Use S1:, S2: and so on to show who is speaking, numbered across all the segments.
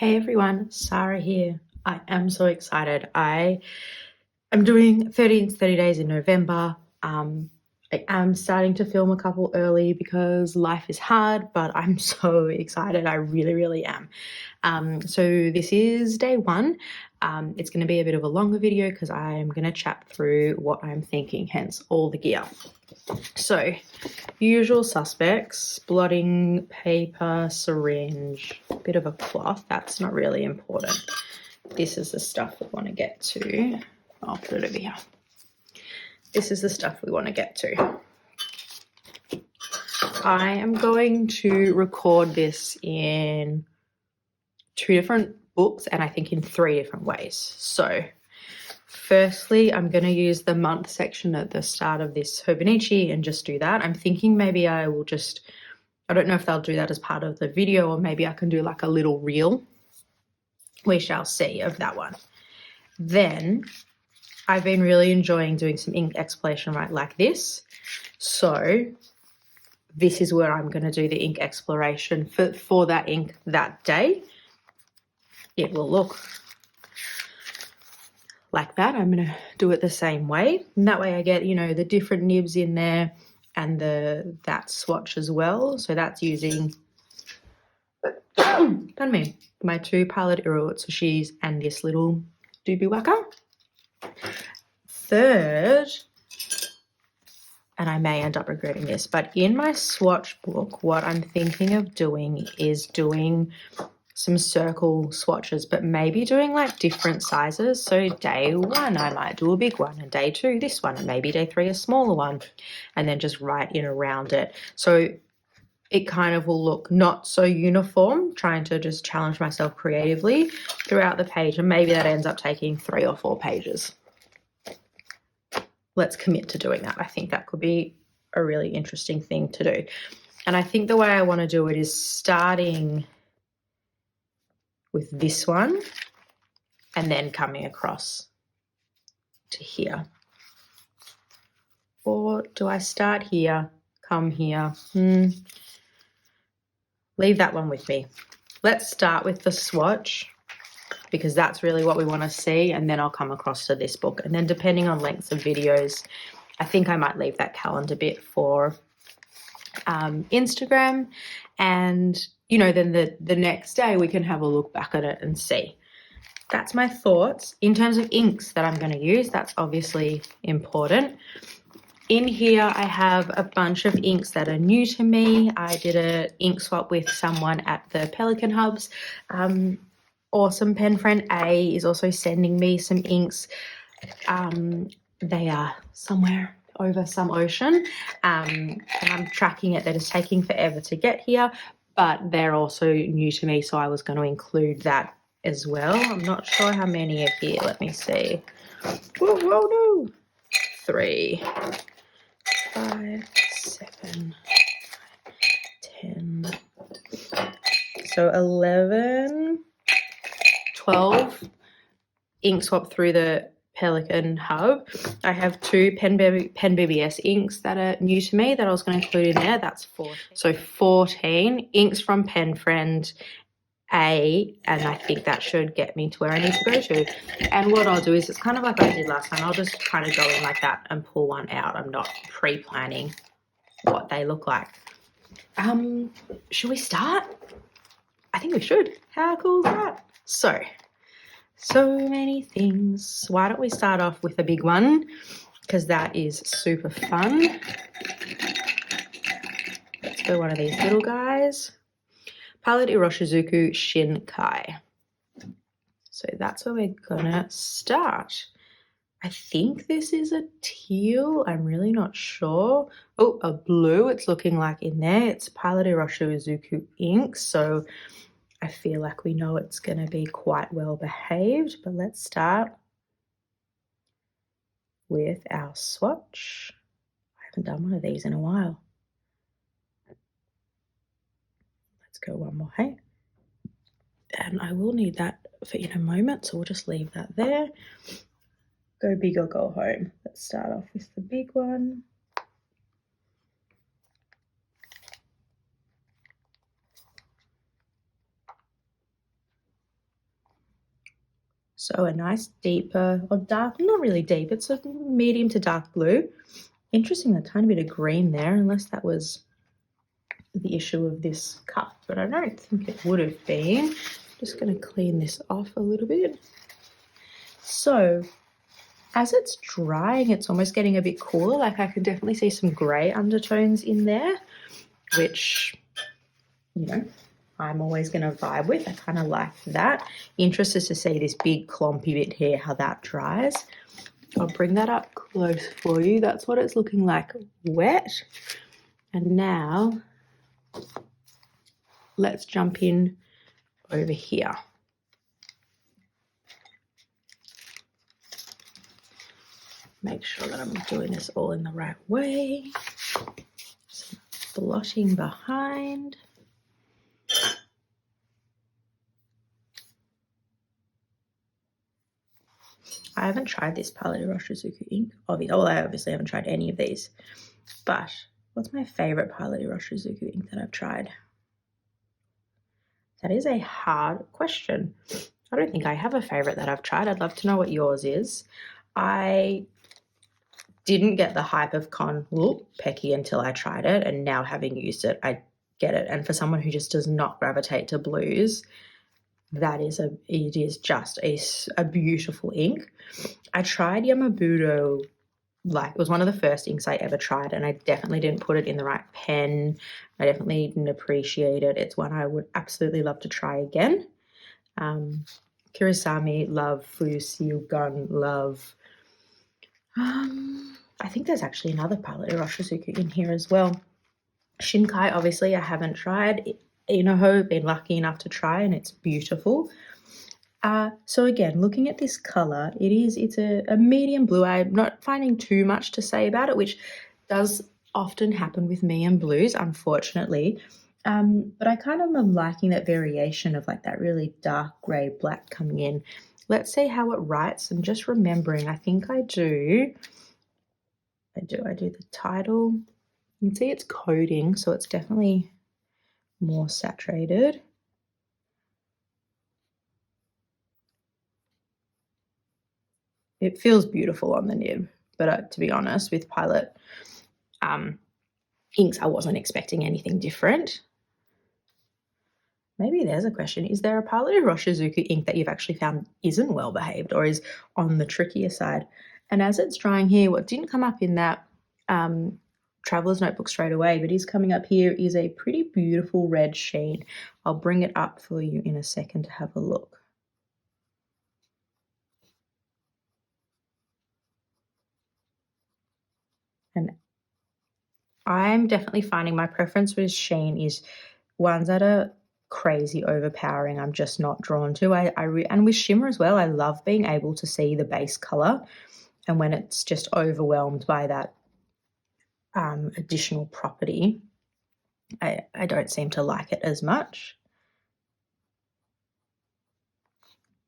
S1: Hey everyone, Sarah here. I am so excited. I am doing 30 days in November. I am starting to film a couple early because life is hard, but I'm so excited. I really am. So this is day one. It's going to be a bit of a longer video because I'm going to chat through what I'm thinking, hence all the gear. So, usual suspects: blotting paper, syringe, a bit of a cloth. That's not really important. This is the stuff we want to get to. I'll put it over here. This is the stuff we want to get to. I am going to record this in 2 different books and I think in 3 different ways. So, firstly, I'm going to use the month section at the start of this Hobonichi and just do that. I'm thinking maybe I will just, I don't know if they'll do that as part of the video or maybe I can do like a little reel. We shall see of that one. Then I've been really enjoying doing some ink exploration right like this. So this is where I'm going to do the ink exploration for that ink that day. It will look like that. I'm going to do it the same way, and that way I get, you know, the different nibs in there and that swatch as well. So that's using pardon me, my 2 pilotiroshizuku and this little doobie waka. Third, and I may end up regretting this, but in my swatch book, what I'm thinking of doing is doing some circle swatches, but maybe doing like different sizes. So day 1, I might do a big one, and day 2, this one, and maybe day 3, a smaller one, and then just write in around it. So it kind of will look not so uniform, trying to just challenge myself creatively throughout the page, and maybe that ends up taking 3 or 4 pages. Let's commit to doing that. I think that could be a really interesting thing to do. And I think the way I want to do it is starting with this one and then coming across to here. Or do I start here, come here? Leave that one with me. Let's start with the swatch because that's really what we want to see, and then I'll come across to this book. And then depending on lengths of videos, I think I might leave that calendar bit for Instagram, and you know, then the next day we can have a look back at it and see. That's my thoughts. In terms of inks that I'm going to use, that's obviously important. In here, I have a bunch of inks that are new to me. I did an ink swap with someone at the Pelican Hubs. Awesome pen friend A is also sending me some inks. They are somewhere over some ocean, and I'm tracking it. That is taking forever to get here, but they're also new to me, so I was going to include that as well. I'm not sure how many are here. Let me see. Whoa, no. 3, 5, 7, 10. So 11, 12 ink swap through the Pelican Hub. I have 2 Pen BBS inks that are new to me that I was going to include in there. That's 14. So 14 inks from Pen Friend A, and I think that should get me to where I need to go to. And what I'll do is, it's kind of like I did last time, I'll just kind of go in like that and pull one out. I'm not pre-planning what they look like. Should we start? I think we should. How cool is that? So many things. Why don't we start off with a big one, because that is super fun. Let's go one of these little guys. Iroshizuku Shin Kai. So that's where we're gonna start. I think this is a teal. I'm really not sure. Oh, a blue. It's looking like in there. It's Iroshizuku ink. So I feel like we know it's going to be quite well behaved, but let's start with our swatch. I haven't done one of these in a while. Let's go one more, hey? And I will need that for in a moment, so we'll just leave that there. Go big or go home. Let's start off with the big one. So a nice deeper or dark, not really deep, it's a medium to dark blue. Interesting, a tiny bit of green there, unless that was the issue of this cup, but I don't think it would have been. Just going to clean this off a little bit. So as it's drying, it's almost getting a bit cooler. Like I can definitely see some grey undertones in there, which, you know, I'm always going to vibe with. I kind of like that. Interested to see this big clumpy bit here, how that dries. I'll bring that up close for you. That's what it's looking like wet. And now let's jump in over here. Make sure that I'm doing this all in the right way. Some blotting behind. I haven't tried this pilotiroshizuku ink. Well, I obviously haven't tried any of these. But what's my favorite pilotiroshizuku ink that I've tried? That is a hard question. I don't think I have a favorite that I've tried. I'd love to know what yours is. I didn't get the hype of Pecky until I tried it, and now having used it, I get it. And for someone who just does not gravitate to blues, it is just a beautiful ink. I tried Yamabudo, like it was one of the first inks I ever tried, and I definitely didn't put it in the right pen. I definitely didn't appreciate it. It's one I would absolutely love to try again. Kurosami, love. Fuyusiugun, love. I think there's actually another pilotiroshizuku in here as well. Shin Kai, obviously, I haven't tried. Inoho, been lucky enough to try, and it's beautiful. So again, looking at this color, it's a medium blue. I'm not finding too much to say about it, which does often happen with me and blues, unfortunately. But I kind of am liking that variation of like that really dark gray black coming in. Let's see how it writes. And just remembering, I think I do the title. You can see it's coding, so it's definitely more saturated. It feels beautiful on the nib, but to be honest, with Pilot inks, I wasn't expecting anything different. Maybe there's a question. Is there a pilotiroshizuku ink that you've actually found isn't well behaved or is on the trickier side? And as it's drying here, what didn't come up in that Traveler's Notebook straight away, but is coming up here, is a pretty beautiful red sheen. I'll bring it up for you in a second to have a look. And I'm definitely finding my preference with sheen is ones that are crazy overpowering. I'm just not drawn to. And with shimmer as well, I love being able to see the base color, and when it's just overwhelmed by that additional property, I don't seem to like it as much.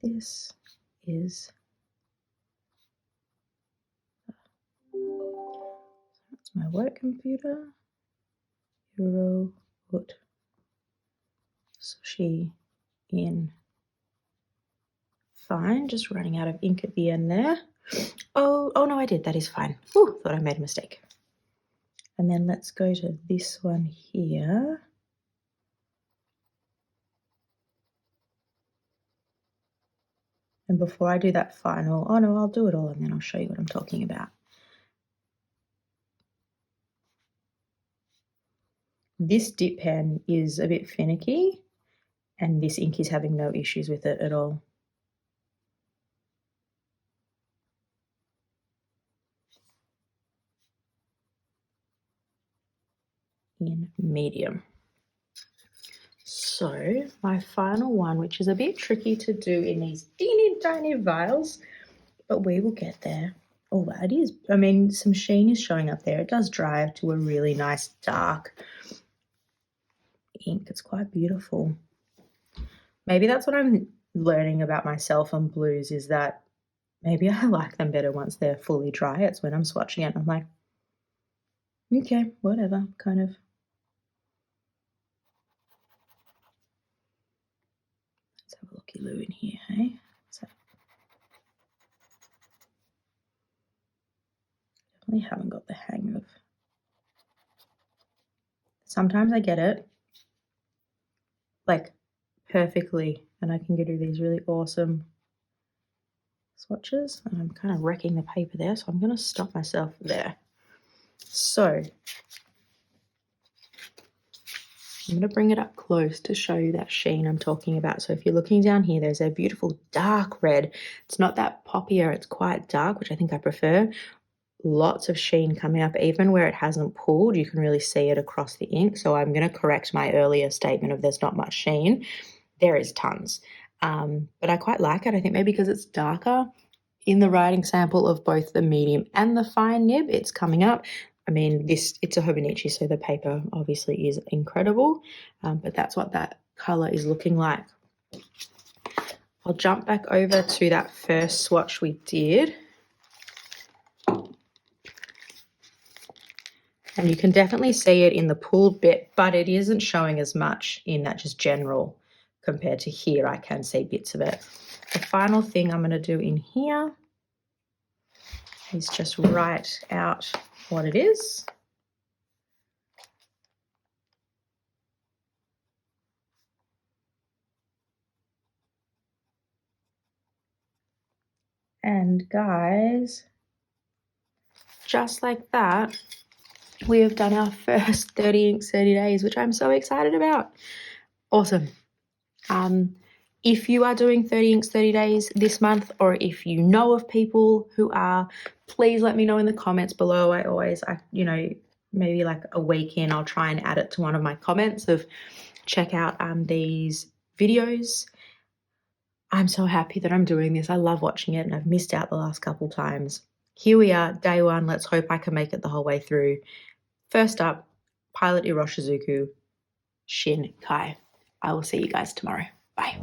S1: This is that's my work computer. Put sushi in. Fine, just running out of ink at the end there. Oh no, I did. That is fine. Ooh, thought I made a mistake. And then let's go to this one here. And before I do that final, oh no, I'll do it all and then I'll show you what I'm talking about. This dip pen is a bit finicky, and this ink is having no issues with it at all. In medium. So my final one, which is a bit tricky to do in these teeny tiny vials, but we will get there. Oh, that is, I mean, some sheen is showing up there. It does dry to a really nice dark ink. It's quite beautiful. Maybe that's what I'm learning about myself on blues, is that maybe I like them better once they're fully dry. It's when I'm swatching it, I'm like, okay, whatever, kind of. Let's have a looky-loo in here, hey? So definitely haven't got the hang of. Sometimes I get it like perfectly and I can do these really awesome swatches, and I'm kind of wrecking the paper there, so I'm going to stop myself there. So I'm going to bring it up close to show you that sheen I'm talking about. So if you're looking down here, there's a beautiful dark red. It's not that poppier, it's quite dark, which I think I prefer. Lots of sheen coming up, even where it hasn't pulled, you can really see it across the ink. So I'm going to correct my earlier statement of there's not much sheen. There is tons, but I quite like it. I think maybe because it's darker. In the writing sample of both the medium and the fine nib, it's coming up. I mean, it's a Hobonichi, so the paper obviously is incredible, but that's what that colour is looking like. I'll jump back over to that first swatch we did. And you can definitely see it in the pulled bit, but it isn't showing as much in that just general compared to here. I can see bits of it. The final thing I'm going to do in here is just write out what it is. And guys, just like that, we have done our first 30 inks 30 days, which I'm so excited about. Awesome. If you are doing 30 inks 30 days this month, or if you know of people who are, please let me know in the comments below. You know, maybe like a week in, I'll try and add it to one of my comments of check out these videos. I'm so happy that I'm doing this. I love watching it and I've missed out the last couple times. Here we are, day one. Let's hope I can make it the whole way through. First up, Pilot Iroshizuku, Shin Kai. I will see you guys tomorrow. Bye.